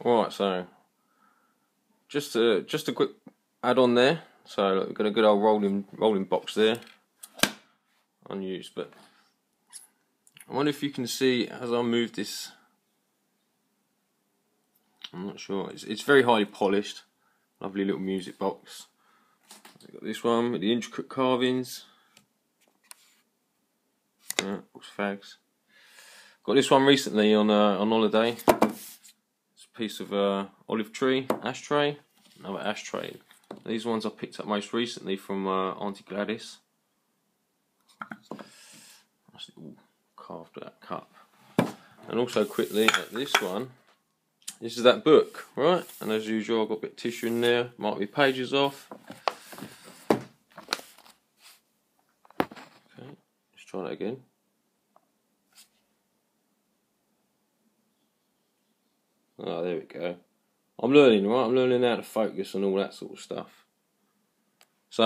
Right, so just a quick add on there. So look, we've got a good old rolling box there, unused. But I wonder if you can see as I move this. I'm not sure. It's very highly polished. Lovely little music box. We've got this one with the intricate carvings. Fags. Got this one recently on holiday. It's a piece of olive tree ashtray. Another ashtray. These ones I picked up most recently from Auntie Gladys. Nice little carved out cup. And also quickly at this one. This is that book, right? And as usual, I've got a bit of tissue in there. Mark my pages off. Okay, let's try that again. Oh, there we go. I'm learning, right? I'm learning how to focus and all that sort of stuff. So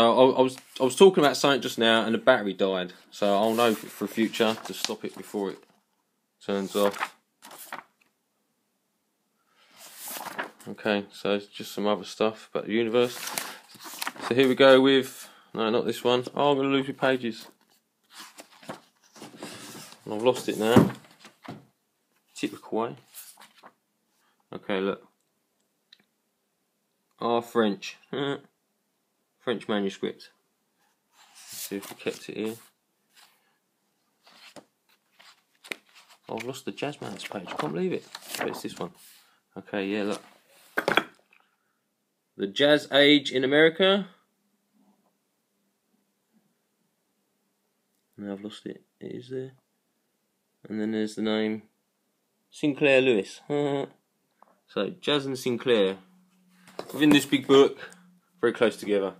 I was talking about something just now, and the battery died. So I'll know for future to stop it before it turns off. Okay, so it's just some other stuff about the universe. So here we go with, no, not this one. Oh, I'm going to lose my pages. And I've lost it now. Typical way. Okay, look. French. French manuscript. Let's see if we kept it here. Oh, I've lost the Jazzman's page. I can't believe it. But it's this one. Okay, yeah, look. The Jazz Age in America. Now I've lost it. It is there. And then there's the name Sinclair Lewis. So Jazz and Sinclair within this big book, very close together.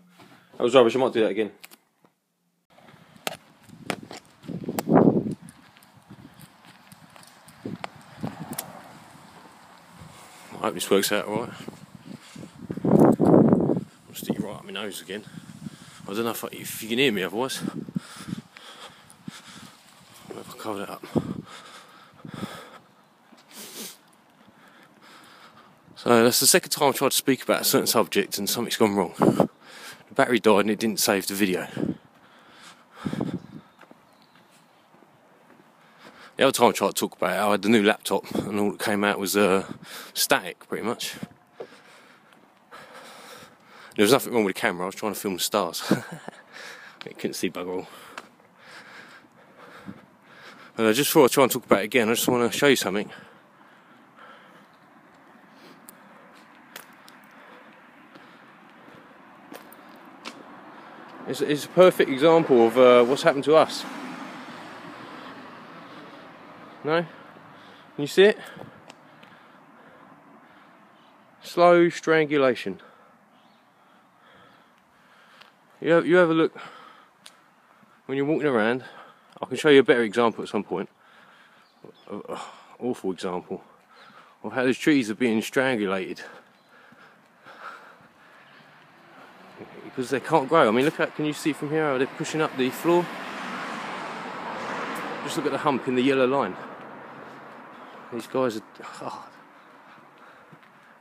That was rubbish. I might do that again. I hope this works out alright. I'll stick you right up my nose again. I don't know if you can hear me otherwise. If I cover that up. So that's the second time I tried to speak about a certain subject and something's gone wrong. The battery died and it didn't save the video. The other time I tried to talk about it, I had the new laptop and all that came out was static pretty much. There was nothing wrong with the camera, I was trying to film the stars. You couldn't see bugger all. Just before I try and talk about it again, I just want to show you something. It's a perfect example of what's happened to us. No? Can you see it? Slow strangulation. You have a look when you're walking around. I can show you a better example at some point. Awful example of how those trees are being strangulated. Because they can't grow. I mean, look at, can you see from here how they're pushing up the floor? Just look at the hump in the yellow line. These guys are... Oh.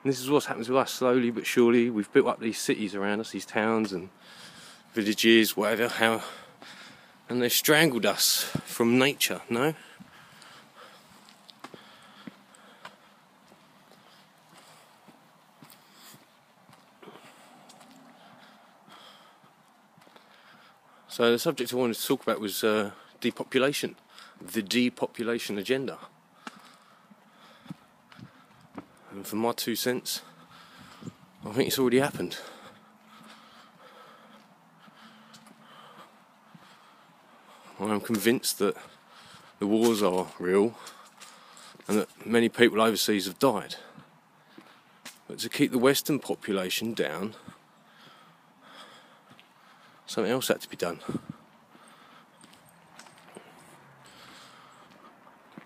And this is what's happened to us slowly but surely. We've built up these cities around us, these towns and villages, whatever, how... And they've strangled us from nature, no? So the subject I wanted to talk about was depopulation, the depopulation agenda. And for my 2 cents, I think it's already happened. I am convinced that the wars are real and that many people overseas have died. But to keep the Western population down, something else had to be done.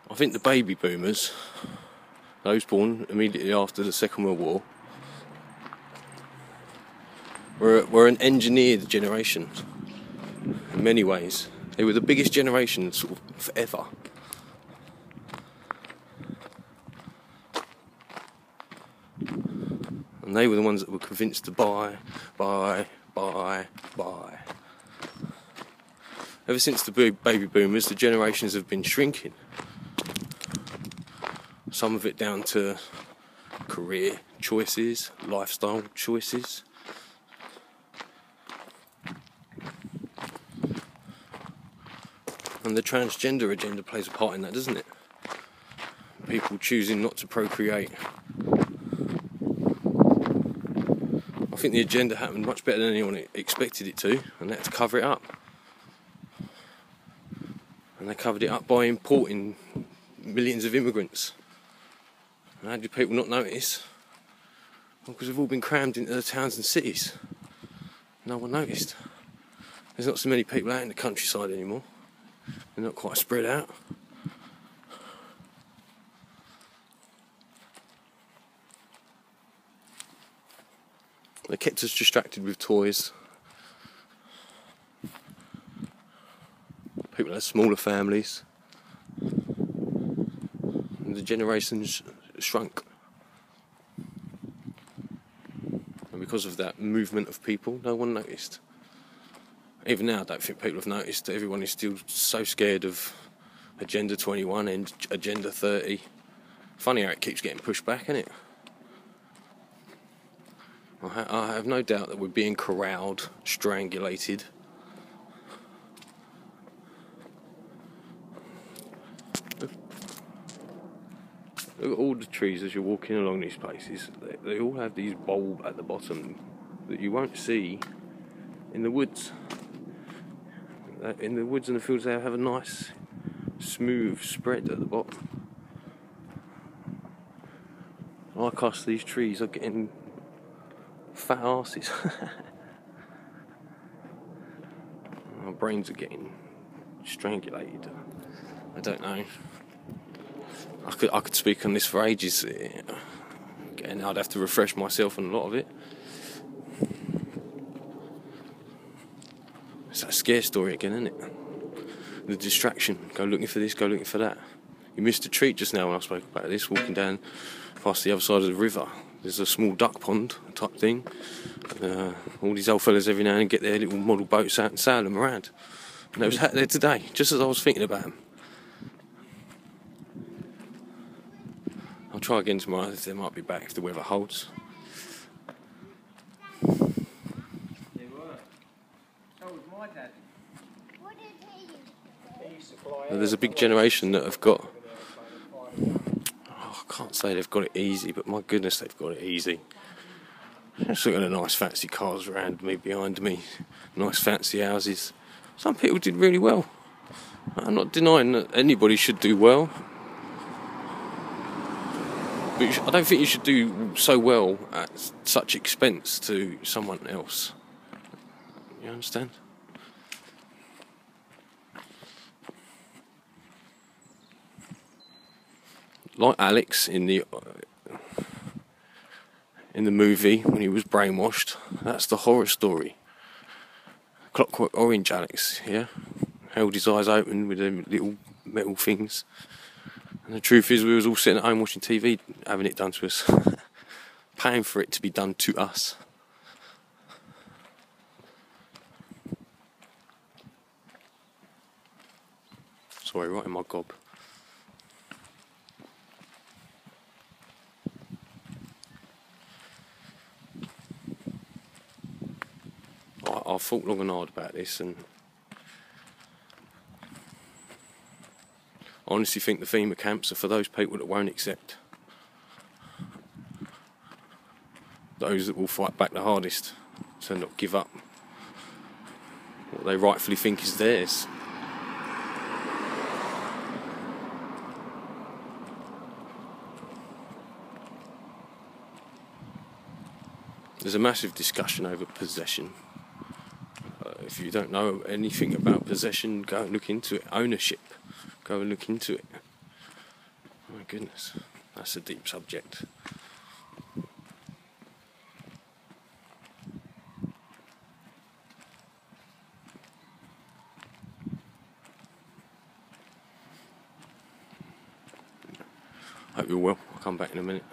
I think the baby boomers, those born immediately after the Second World War, were an engineered generation in many ways. They were the biggest generation sort of forever. And they were the ones that were convinced to buy. Ever since the baby boomers, the generations have been shrinking. Some of it down to career choices, lifestyle choices. And the transgender agenda plays a part in that, doesn't it? People choosing not to procreate. I think the agenda happened much better than anyone expected it to, and they had to cover it up. And they covered it up by importing millions of immigrants. And how did people not notice? Well, because they've all been crammed into the towns and cities. No one noticed. There's not so many people out in the countryside anymore. They're not quite spread out. They kept us distracted with toys. People had smaller families. And the generations shrunk. And because of that movement of people, no one noticed. Even now, I don't think people have noticed. Everyone is still so scared of Agenda 21 and Agenda 30. Funny how it keeps getting pushed back, isn't it? I have no doubt that we're being corralled, strangulated. Look at all the trees as you're walking along these places. They all have these bulbs at the bottom that you won't see in the woods. In the woods and the fields, they have a nice, smooth spread at the bottom. Like us, these trees are getting fat arses. Our brains are getting strangulated. I don't know. I could speak on this for ages. Again, I'd have to refresh myself on a lot of it. It's that scare story again, isn't it? The distraction. Go looking for this, go looking for that. You missed a treat just now when I spoke about this, walking down past the other side of the river. There's a small duck pond type thing. All these old fellas every now and then get their little model boats out and sail them around. And they was out there today, just as I was thinking about them. I'll try again tomorrow if they might be back if the weather holds. They were. So was my dad. What did he used to fly There's a big generation that have got... I can't say they've got it easy, but my goodness, they've got it easy. Just look at the nice fancy cars around me, behind me, nice fancy houses. Some people did really well. I'm not denying that anybody should do well, but I don't think you should do so well at such expense to someone else. You understand? Like Alex in the movie when he was brainwashed. That's the horror story. Clockwork Orange Alex, yeah? Held his eyes open with them little metal things. And the truth is we was all sitting at home watching TV having it done to us. Paying for it to be done to us. Sorry, right in my gob. I've thought long and hard about this, and I honestly think the FEMA camps are for those people that won't accept. Those that will fight back the hardest, to not give up what they rightfully think is theirs. There's a massive discussion over possession. If you don't know anything about possession, go and look into it. Ownership, go and look into it. My goodness, that's a deep subject. Hope you're well. I'll come back in a minute.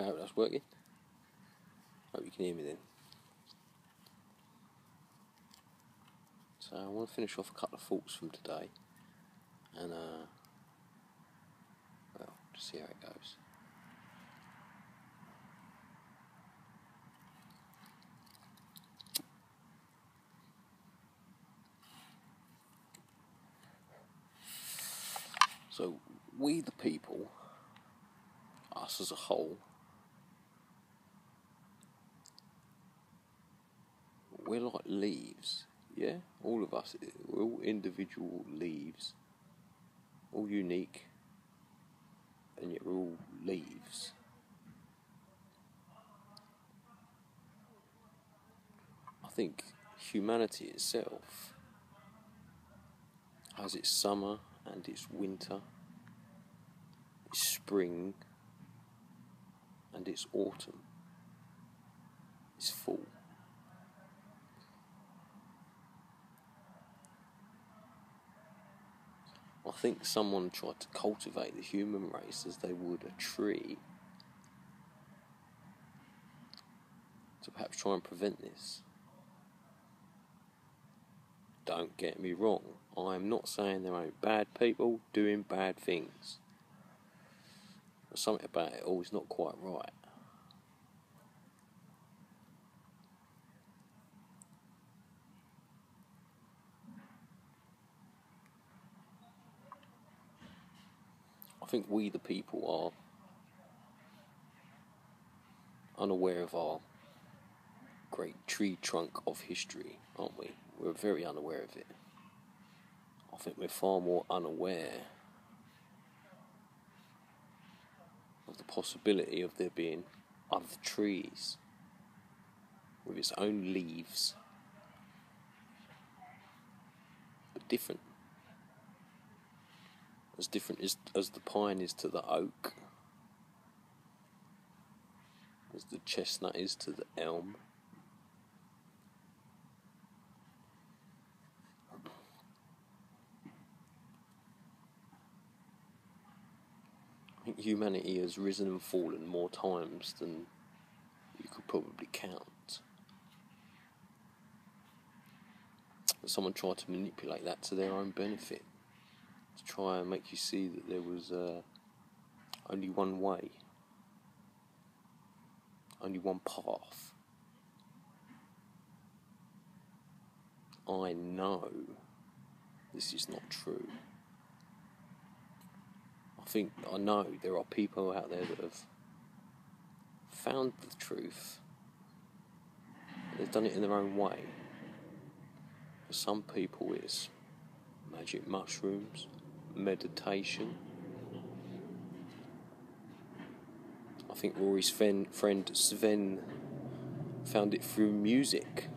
Okay, I hope that's working. Hope you can hear me then. So I want to finish off a couple of thoughts from today, and well, just see how it goes. So we the people, us as a whole, we're like leaves, yeah? All of us, we're all individual leaves, all unique, and yet we're all leaves. I think humanity itself has its summer and its winter, its spring and its autumn, its fall. I think someone tried to cultivate the human race as they would a tree to perhaps try and prevent this. Don't get me wrong, I'm not saying there ain't bad people doing bad things. But something about it all is not quite right. I think we the people are unaware of our great tree trunk of history, aren't we? We're very unaware of it. I think we're far more unaware of the possibility of there being other trees with its own leaves, but different as the pine is to the oak, as the chestnut is to the elm. I think humanity has risen and fallen more times than you could probably count. But someone tried to manipulate that to their own benefit, to try and make you see that there was only one way, only one path. I know this is not true. I know there are people out there that have found the truth. They've done it in their own way. For some people it's magic mushrooms, meditation. I think Rory's friend Sven found it through music.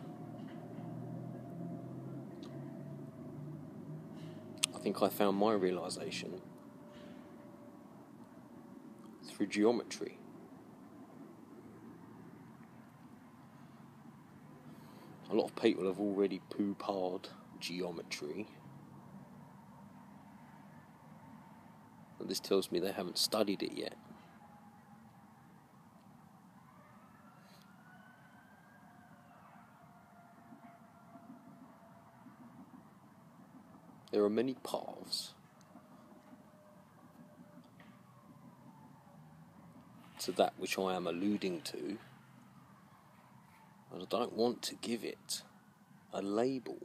I think I found my realisation through geometry. A lot of people have already poo-pah'd geometry. And this tells me they haven't studied it yet. There are many paths to that which I am alluding to, but I don't want to give it a label.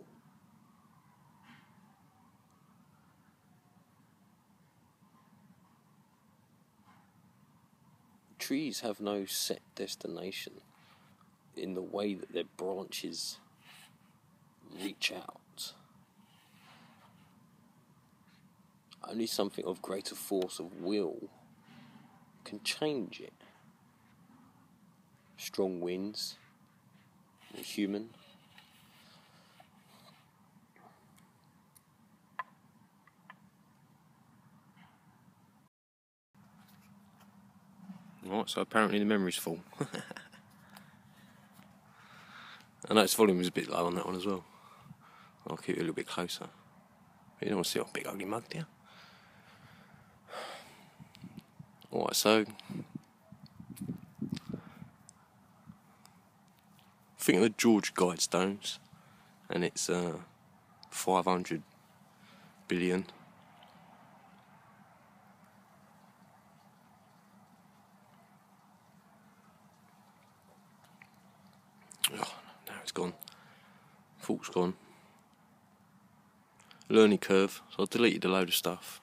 Trees have no set destination in the way that their branches reach out. Only something of greater force of will can change it. Strong winds, a human. Right, so apparently the memory's full. I know its volume is a bit low on that one as well. I'll keep it a little bit closer. You don't want to see our big ugly mug, do you? Alright, so think of the George Guidestones, and it's 500 billion. Oh, now it's gone. Thought's gone. Learning curve. So I deleted a load of stuff.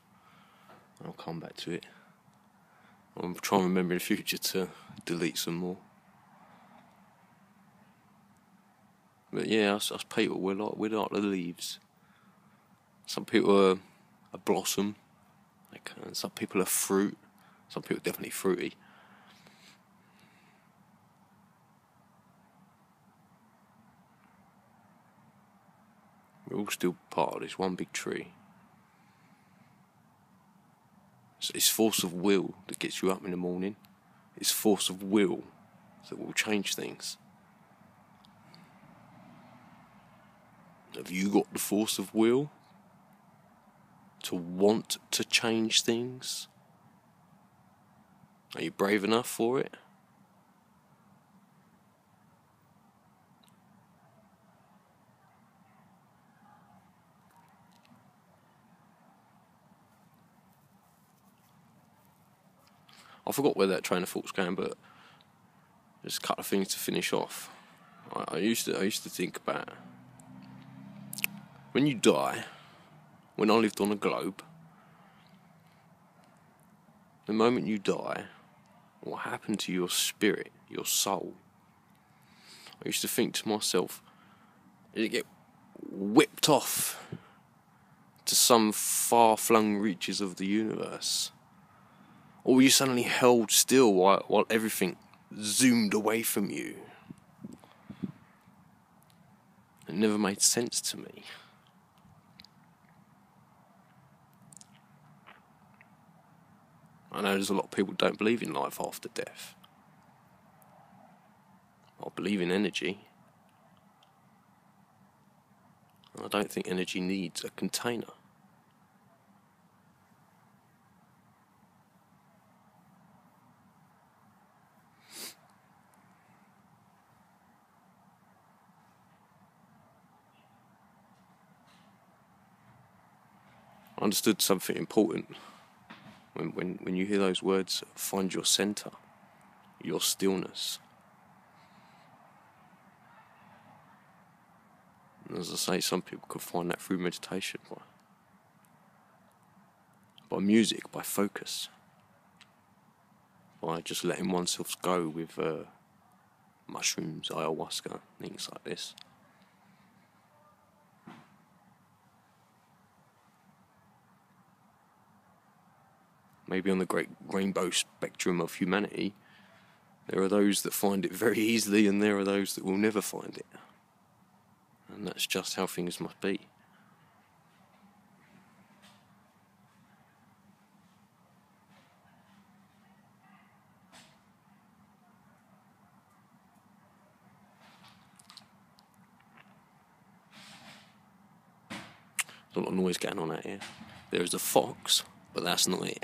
I'll come back to it. I'm trying to remember in the future to delete some more. But yeah, us people, we're like the leaves. Some people are a blossom, and some people are fruit. Some people are definitely fruity. We're all still part of this one big tree. It's force of will that gets you up in the morning. It's force of will that will change things. Have you got the force of will to want to change things? Are you brave enough for it? I forgot where that train of thought's going, but there's a couple of things to finish off. I used to think about when you die. When I lived on a globe, the moment you die, what happened to your spirit, your soul? I used to think to myself, did it get whipped off to some far-flung reaches of the universe? Or were you suddenly held still while everything zoomed away from you? It never made sense to me. I know there's a lot of people who don't believe in life after death. I believe in energy. I don't think energy needs a container. I understood something important when you hear those words, find your centre, your stillness. And as I say, some people could find that through meditation, by music, by focus, by just letting oneself go with mushrooms, ayahuasca, things like this. Maybe on the great rainbow spectrum of humanity, there are those that find it very easily and there are those that will never find it. And that's just how things must be. There's a lot of noise going on out here. There is a fox, but that's not it.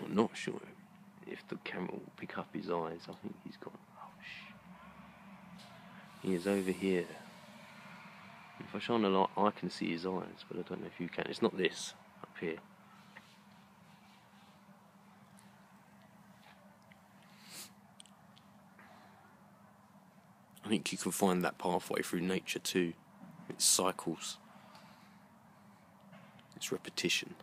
I'm not sure if the camera will pick up his eyes. I think he's gone. Oh, he is over here. If I shine a light, I can see his eyes, but I don't know if you can. It's not this up here. I think you can find that pathway through nature too. It's cycles. It's repetition.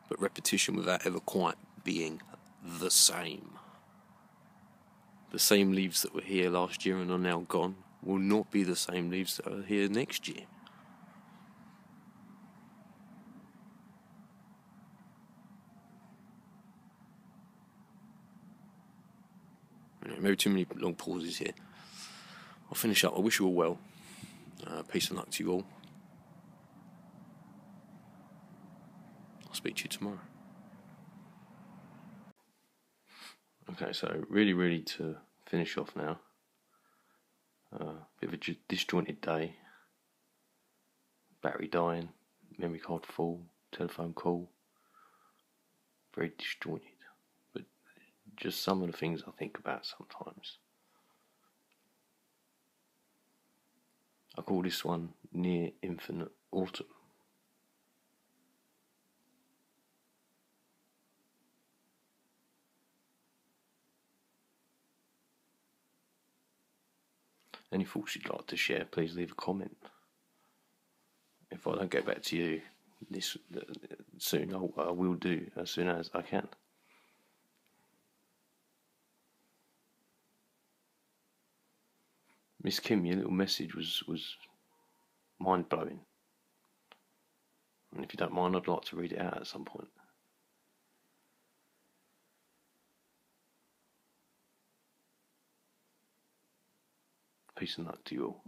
But repetition without ever quite being the same. The same leaves that were here last year and are now gone will not be the same leaves that are here next year. Maybe too many long pauses here. I'll finish up. I wish you all well. Peace and luck to you all. I'll speak to you tomorrow. Okay, so really to finish off now. Bit of a disjointed day. Battery dying, memory card full, telephone call. Very disjointed. just some of the things I think about sometimes. I call this one Near Infinite Autumn. Any thoughts you'd like to share, please leave a comment. If I don't get back to you this soon, I will do as soon as I can. Miss Kim, your little message was mind-blowing. And if you don't mind, I'd like to read it out at some point. Peace and luck to you all.